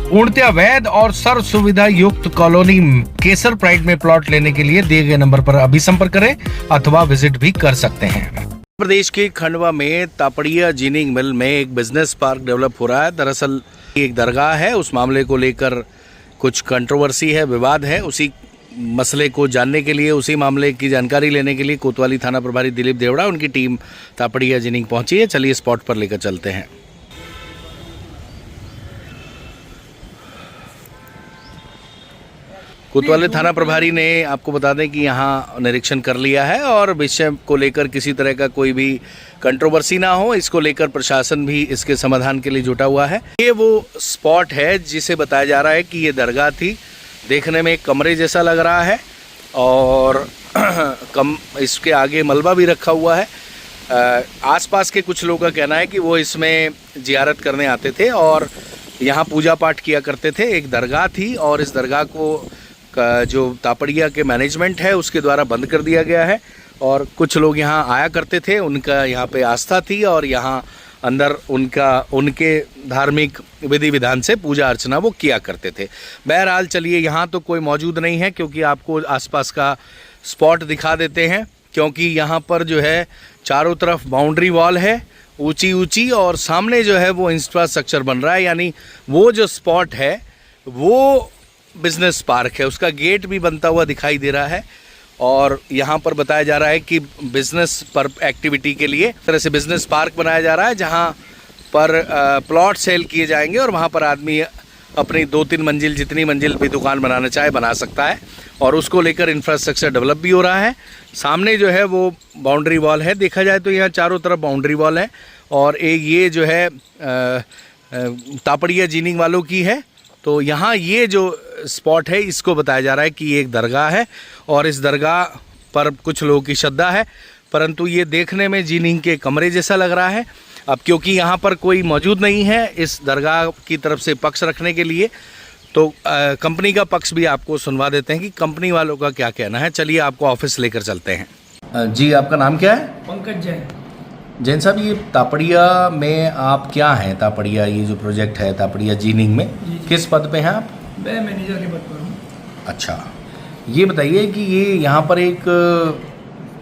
पूर्णतया वैध और सर्व सुविधा युक्त कॉलोनी केसर प्राइड में प्लॉट लेने के लिए दिए गए नंबर पर अभी संपर्क करें अथवा विजिट भी कर सकते हैं। प्रदेश के खंडवा में तापड़िया जिनिंग मिल में एक बिजनेस पार्क डेवलप हो रहा है। दरअसल एक दरगाह है, उस मामले को लेकर कुछ कंट्रोवर्सी है, विवाद है। उसी मसले को जानने के लिए, उसी मामले की जानकारी लेने के लिए कोतवाली थाना प्रभारी दिलीप देवड़ा, उनकी टीम तापड़िया जिनिंग पहुंची है। चलिए स्पॉट पर लेकर चलते हैं। कोतवाली थाना प्रभारी ने आपको बता दें कि यहाँ निरीक्षण कर लिया है और विषय को लेकर किसी तरह का कोई भी कंट्रोवर्सी ना हो, इसको लेकर प्रशासन भी इसके समाधान के लिए जुटा हुआ है। ये वो स्पॉट है जिसे बताया जा रहा है कि ये दरगाह थी। देखने में एक कमरे जैसा लग रहा है और इसके आगे मलबा भी रखा हुआ है। आसपास के कुछ लोगों का कहना है कि वो इसमें जियारत करने आते थे और यहाँ पूजा पाठ किया करते थे। एक दरगाह थी और इस दरगाह को जो तापड़िया के मैनेजमेंट है उसके द्वारा बंद कर दिया गया है और कुछ लोग यहाँ आया करते थे, उनका यहाँ पे आस्था थी और यहाँ अंदर उनके धार्मिक विधि विधान से पूजा अर्चना वो किया करते थे। बहरहाल चलिए, यहाँ तो कोई मौजूद नहीं है क्योंकि आपको आसपास का स्पॉट दिखा देते हैं, क्योंकि यहाँ पर जो है चारों तरफ बाउंड्री वॉल है ऊंची ऊंची और सामने जो है वो इंफ्रास्ट्रक्चर बन रहा है। यानी वो जो स्पॉट है वो बिजनेस पार्क है, उसका गेट भी बनता हुआ दिखाई दे रहा है और यहाँ पर बताया जा रहा है कि बिजनेस पर एक्टिविटी के लिए तरह से बिजनेस पार्क बनाया जा रहा है, जहाँ पर प्लॉट सेल किए जाएंगे और वहाँ पर आदमी अपनी 2-3 मंजिल जितनी मंजिल भी दुकान बनाना चाहे बना सकता है और उसको लेकर इंफ्रास्ट्रक्चर डेवलप भी हो रहा है। सामने जो है वो बाउंड्री वॉल है, देखा जाए तो यहाँ चारों तरफ बाउंड्री वॉल है और एक ये जो है तापड़िया जिनिंग वालों की है। तो यहाँ ये जो स्पॉट है इसको बताया जा रहा है कि ये एक दरगाह है और इस दरगाह पर कुछ लोगों की श्रद्धा है, परंतु ये देखने में जिनिंग के कमरे जैसा लग रहा है। अब क्योंकि यहाँ पर कोई मौजूद नहीं है इस दरगाह की तरफ से पक्ष रखने के लिए, तो कंपनी का पक्ष भी आपको सुनवा देते हैं कि कंपनी वालों का क्या कहना है। चलिए आपको ऑफिस लेकर चलते हैं। जी, आपका नाम क्या है? पंकज जैन। जैन साहब, ये तापड़िया में आप क्या हैं? तापड़िया ये जो प्रोजेक्ट है तापड़िया जिनिंग में किस पद पे हैं आप? मैं मैनेजर के पद पर हूँ। अच्छा, ये बताइए कि ये यहाँ पर एक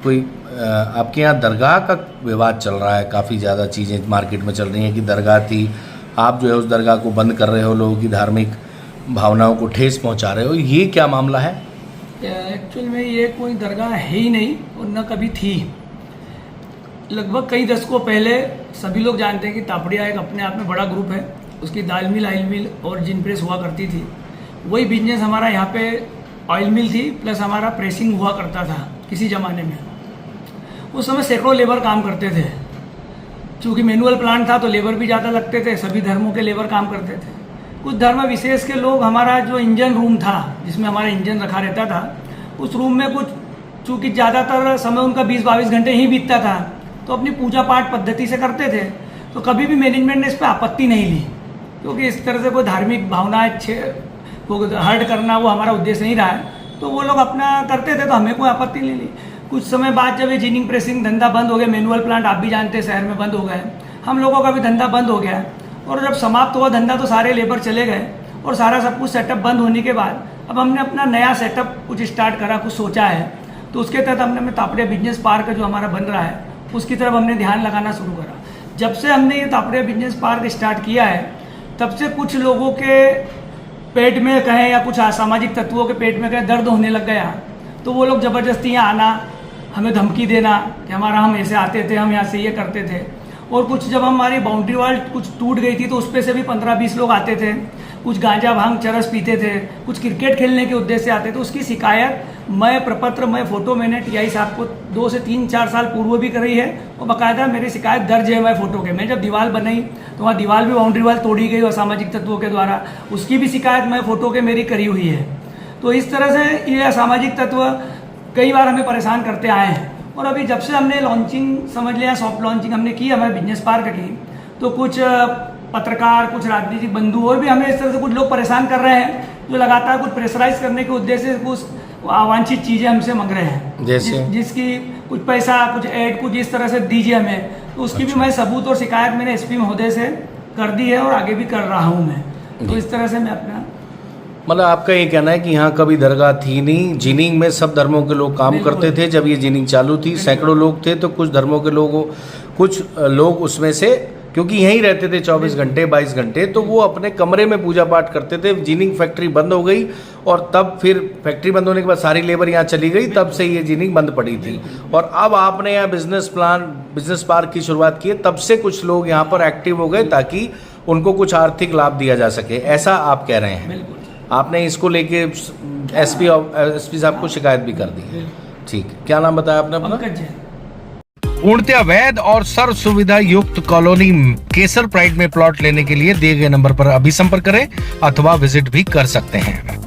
कोई आपके यहाँ दरगाह का विवाद चल रहा है, काफ़ी ज़्यादा चीज़ें मार्केट में चल रही हैं कि दरगाह थी, आप जो है उस दरगाह को बंद कर रहे हो, लोगों की धार्मिक भावनाओं को ठेस पहुँचा रहे हो, ये क्या मामला है? एक्चुअल में ये कोई दरगाह है ही नहीं और न कभी थी। लगभग कई दशकों पहले सभी लोग जानते हैं कि तापड़िया एक अपने आप में बड़ा ग्रुप है, उसकी दाल मिल, ऑयल मिल और जिन प्रेस हुआ करती थी। वही बिजनेस हमारा यहाँ पे ऑयल मिल थी प्लस हमारा प्रेसिंग हुआ करता था किसी ज़माने में। उस समय सैकड़ों लेबर काम करते थे, चूँकि मैनुअल प्लांट था तो लेबर भी ज़्यादा लगते थे, सभी धर्मों के लेबर काम करते थे। कुछ धर्म विशेष के लोग, हमारा जो इंजन रूम था जिसमें हमारा इंजन रखा रहता था, उस रूम में कुछ चूँकि ज़्यादातर समय उनका 20-22 घंटे ही बीतता था तो अपनी पूजा पाठ पद्धति से करते थे। तो कभी भी मैनेजमेंट ने इस पर आपत्ति नहीं ली, क्योंकि इस तरह से कोई धार्मिक भावनाएं को हर्ट करना वो हमारा उद्देश्य नहीं रहा है। तो वो लोग अपना करते थे तो हमें कोई आपत्ति नहीं ली। कुछ समय बाद जब ये जिनिंग प्रेसिंग धंधा बंद हो गया, मैनुअल प्लांट आप भी जानते हैं शहर में बंद हो गए, हम लोगों का भी धंधा बंद हो गया और जब समाप्त हुआ धंधा तो सारे लेबर चले गए और सारा सब कुछ सेटअप बंद होने के बाद अब हमने अपना नया सेटअप कुछ स्टार्ट करा, कुछ सोचा है। तो उसके तहत हमने तापड़िया बिजनेस पार्क जो हमारा बन रहा है उसकी तरफ हमने ध्यान लगाना शुरू करा। जब से हमने ये तापड़िया बिजनेस पार्क स्टार्ट किया है तब से कुछ लोगों के पेट में कहें या कुछ असामाजिक तत्वों के पेट में कहें दर्द होने लग गया, तो वो लोग ज़बरदस्ती यहाँ आना, हमें धमकी देना कि हम ऐसे आते थे, हम यहाँ से ये करते थे। और कुछ जब हमारी बाउंड्री वॉल कुछ टूट गई थी तो उस पर से भी 15-20 लोग आते थे, कुछ गांजा भांग चरस पीते थे, कुछ क्रिकेट खेलने के उद्देश्य से आते थे। उसकी शिकायत मैं प्रपत्र, मैं फ़ोटो मैंने टीआई साहब को 2 से 3-4 साल पूर्व भी करी है और बाकायदा मेरी शिकायत दर्ज है मैं फ़ोटो के। मैं जब दीवार बनाई तो वहाँ दीवार भी बाउंड्री वॉल तोड़ी गई असामाजिक तत्वों के द्वारा, उसकी भी शिकायत मैं फ़ोटो के मेरी करी हुई है। तो इस तरह से ये असामाजिक तत्व कई बार हमें परेशान करते आए हैं। और अभी जब से हमने लॉन्चिंग समझ लिया, सॉफ्ट लॉन्चिंग हमने की हमारे बिजनेस पार्क की, तो कुछ पत्रकार, कुछ राजनीतिक बंधु और भी हमें इस तरह से कुछ लोग परेशान कर रहे हैं जो लगातार कुछ प्रेशराइज करने के उद्देश्य से कुछ अवांछित चीज़ें हमसे मांग रहे हैं, जैसे जिसकी कुछ पैसा, कुछ ऐड, कुछ इस तरह से दीजिए हमें। तो उसकी भी मैं सबूत और शिकायत मैंने एसपी महोदय से कर दी है और आगे भी कर रहा हूँ मैं। तो इस तरह से मैं अपना मतलब आपका ये कहना है कि यहाँ कभी दरगाह थी नहीं, जिनिंग में सब धर्मों के लोग काम बिल्कुल। करते थे। जब ये जिनिंग चालू थी सैकड़ों लोग थे, तो कुछ धर्मों के कुछ लोग उसमें से, क्योंकि यहीं रहते थे 24 घंटे 22 घंटे, तो वो अपने कमरे में पूजा पाठ करते थे। जिनिंग फैक्ट्री बंद हो गई और तब फिर फैक्ट्री बंद होने के बाद सारी लेबर यहाँ चली गई, तब से ये जिनिंग बंद पड़ी थी। और अब आपने यहाँ बिजनेस पार्क की शुरुआत की है, तब से कुछ लोग यहाँ पर एक्टिव हो गए ताकि उनको कुछ आर्थिक लाभ दिया जा सके, ऐसा आप कह रहे हैं। बिल्कुल आपने इसको लेके एसपी साहब को शिकायत भी कर दी है। ठीक, क्या नाम बताया आपने अपना? पंकज जैन। पूर्णतया वैध और सर्व सुविधा युक्त कॉलोनी केसर प्राइड में प्लॉट लेने के लिए दिए गए नंबर पर अभी संपर्क करें अथवा विजिट भी कर सकते हैं।